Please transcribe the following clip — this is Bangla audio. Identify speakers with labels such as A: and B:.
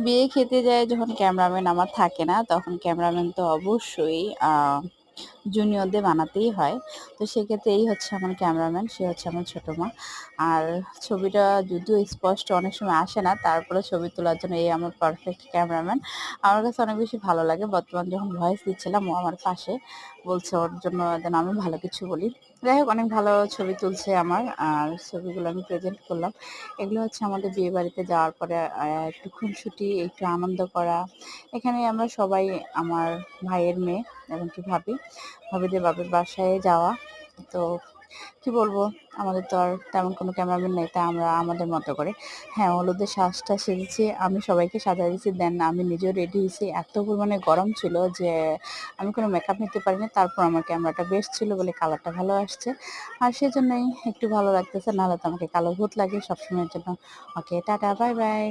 A: বিয়ে খেতে যায় যখন ক্যামেরাম্যান আমার থাকে না, তখন ক্যামেরাম্যান তো অবশ্যই জুনিয়রদের বানাতেই হয়। তো সেক্ষেত্রে এই হচ্ছে আমার ক্যামেরাম্যান, সে হচ্ছে আমার ছোটো মা। আর ছবিটা যদিও স্পষ্ট অনেক সময় আসে না, তারপরে ছবি তোলার জন্য এই আমার পারফেক্ট ক্যামেরাম্যান। আমার কাছে অনেক বেশি ভালো লাগে। বর্তমান যখন ভয়েস দিচ্ছিলাম ও আমার পাশে বলছে ওর জন্য যেন আমি ভালো কিছু বলি। যাই হোক, অনেক ভালো ছবি তুলছে আমার, আর ছবিগুলো আমি প্রেজেন্ট করলাম। এগুলো হচ্ছে আমাদের বিয়ে বাড়িতে যাওয়ার পরে একটু খুনসুটি, একটু আনন্দ করা। এখানে আমরা সবাই, আমার ভাইয়ের মেয়ে এমনকি ভাবিদের বাপের বাসায় যাওয়া। তো কি বলবো, আমাদের তো আর তেমন কোনো ক্যামেরাম্যান নেই, তাই আমরা আমাদের মতো করে, হ্যাঁ, হলুদের সাজটা সেজেছি, আমি সবাইকে সাজিয়ে দিয়েছি, দেন আমি নিজেও রেডি হয়েছি। এত পরিমাণে গরম ছিল যে আমি কোনো মেকআপ নিতে পারিনি, তারপর আমার ক্যামেরাটা বেশ ছিল বলে কালারটা ভালো আসছে, আর সেজন্যই একটু ভালো লাগতেছে, নাহলে তো আমাকে কালো ভূত লাগে সবসময়ের জন্য। ওকে, টাটা, বাই বাই।